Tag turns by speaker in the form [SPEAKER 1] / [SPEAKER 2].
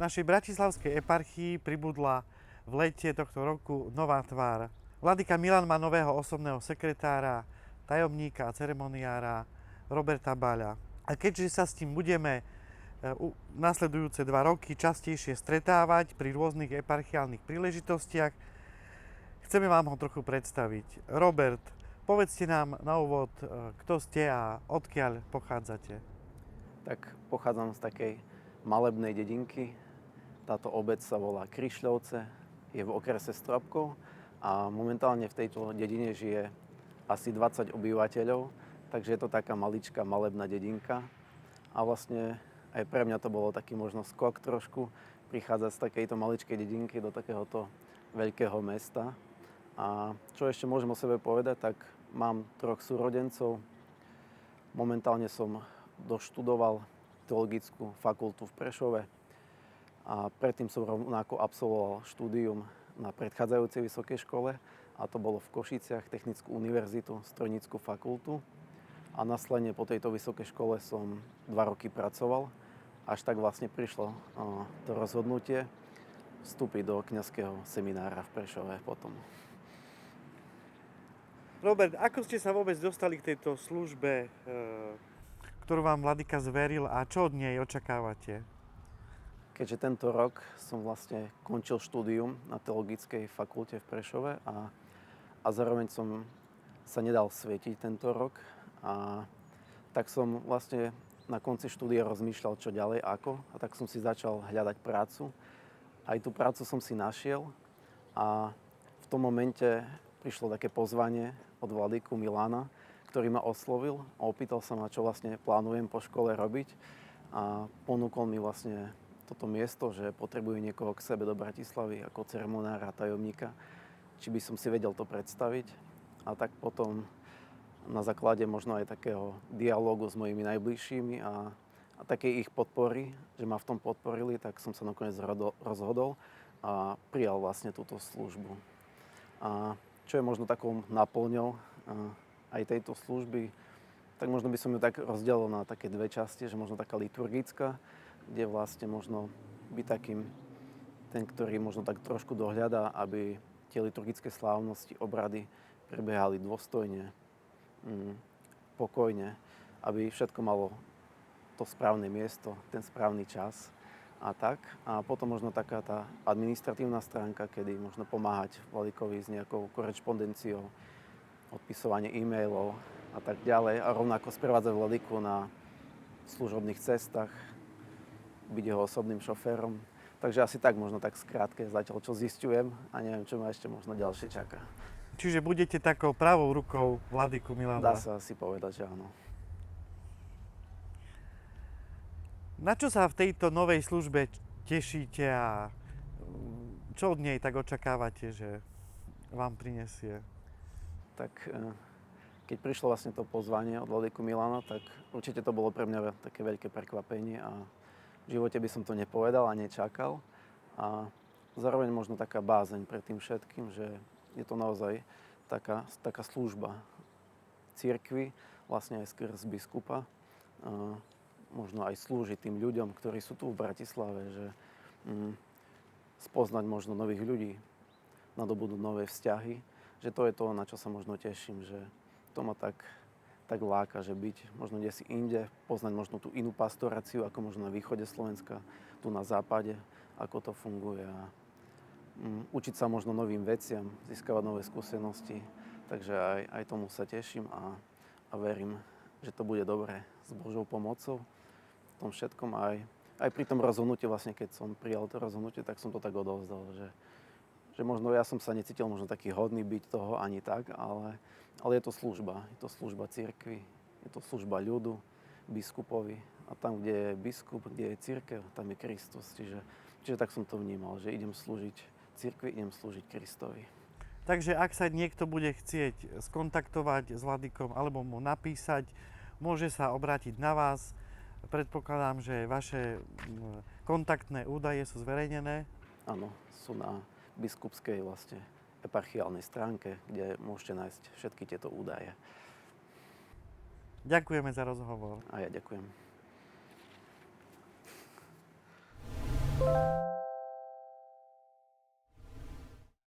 [SPEAKER 1] našej bratislavskej eparchii pribudla v lete tohto roku nová tvár. Vladyka Milan má nového osobného sekretára, tajomníka a ceremoniára Roberta Baľa. A keďže sa s tým budeme nasledujúce 2 roky častejšie stretávať pri rôznych eparchiálnych príležitostiach, chceme vám ho trochu predstaviť. Robert, povedzte nám na úvod, kto ste a odkiaľ pochádzate.
[SPEAKER 2] Tak pochádzam z takej malebnej dedinky. Táto obec sa volá Krišľovce, je v okrese Stropkov a momentálne v tejto dedine žije asi 20 obyvateľov, takže je to taká maličká malebná dedinka. A vlastne aj pre mňa to bolo taký možno skok trošku prichádzať z takejto maličkej dedinky do takéhoto veľkého mesta. A čo ešte môžem o sebe povedať, tak mám 3 súrodencov. Momentálne som doštudoval teologickú fakultu v Prešove a predtým som rovnako absolvoval štúdium na predchádzajúcej vysokej škole a to bolo v Košiciach, Technickú univerzitu, Strojnícku fakultu a následne po tejto vysokej škole som 2 roky pracoval, až tak vlastne prišlo to rozhodnutie vstúpiť do kňazského seminára v Prešove potom.
[SPEAKER 1] Robert, ako ste sa vôbec dostali k tejto službe, ktorú vám vladyka zveril a čo od nej očakávate?
[SPEAKER 2] Keďže tento rok som vlastne končil štúdium na teologickej fakulte v Prešove a zároveň som sa nedal svietiť tento rok a tak som vlastne na konci štúdia rozmýšľal, čo ďalej, ako a tak som si začal hľadať prácu. Aj tú prácu som si našiel a v tom momente prišlo také pozvanie od vladyku Milana, ktorý ma oslovil a opýtal sa ma, čo vlastne plánujem po škole robiť a ponúkol mi vlastne toto miesto, že potrebuje niekoho k sebe do Bratislavy ako ceremoniára, tajomníka, či by som si vedel to predstaviť. A tak potom na základe možno aj takého dialógu s mojimi najbližšími a takej ich podpory, že ma v tom podporili, tak som sa nakoniec rozhodol a prijal vlastne túto službu. A čo je možno takou naplňou aj tejto služby, tak možno by som ju tak rozdelil na také 2 časti, že možno taká liturgická, kde vlastne možno byť takým ten, ktorý možno tak trošku dohľadá, aby tie liturgické slávnosti, obrady prebiehali dôstojne, pokojne, aby všetko malo to správne miesto, ten správny čas a tak. A potom možno taká tá administratívna stránka, kedy možno pomáhať vladykovi s nejakou korešpondenciou, odpisovanie e-mailov a tak ďalej a rovnako sprevádzať vladyku na služobných cestách, byť jeho osobným šoférom. Takže asi tak možno tak skrátke zatiaľ, čo zisťujem a neviem, čo ma ešte možno ďalšie čaká.
[SPEAKER 1] Čiže budete takou pravou rukou vladyku Milana?
[SPEAKER 2] Dá sa asi povedať, že áno.
[SPEAKER 1] Na čo sa v tejto novej službe tešíte a čo od nej tak očakávate, že vám prinesie?
[SPEAKER 2] Tak keď prišlo vlastne to pozvanie od vladyku Milana, tak určite to bolo pre mňa také veľké prekvapenie a v živote by som to nepovedal a nečakal. A zároveň možno taká bázeň pred tým všetkým, že je to naozaj taká služba cirkvi, vlastne aj skrz biskupa. Možno aj slúžiť tým ľuďom, ktorí sú tu v Bratislave, že spoznať možno nových ľudí, nadobudnúť nové vzťahy, že to je to, na čo sa možno teším, že to ma tak láka, že byť možno kde si inde, poznať možno tú inú pastoráciu, ako možno na východe Slovenska, tu na západe, ako to funguje a učiť sa možno novým veciam, získavať nové skúsenosti, takže aj tomu sa teším a verím, že to bude dobre s Božou pomocou v tom všetkom aj pri tom rozhodnutí vlastne, keď som prijal to rozhodnutie, tak som to tak odovzdal, že možno ja som sa necítil možno taký hodný byť toho ani tak, ale je to služba cirkvi, je to služba ľudu, biskupovi a tam, kde je biskup, kde je cirkev, tam je Kristus, čiže tak som to vnímal, že idem slúžiť cirkvi, idem slúžiť Kristovi.
[SPEAKER 1] Takže ak sa niekto bude chcieť skontaktovať s vladykom alebo mu napísať, môže sa obrátiť na vás. Predpokladám, že vaše kontaktné údaje sú zverejnené.
[SPEAKER 2] Áno, sú na biskupskej vlastne eparchiálnej stránke, kde môžete nájsť všetky tieto údaje.
[SPEAKER 1] Ďakujeme za rozhovor.
[SPEAKER 2] A ja ďakujem.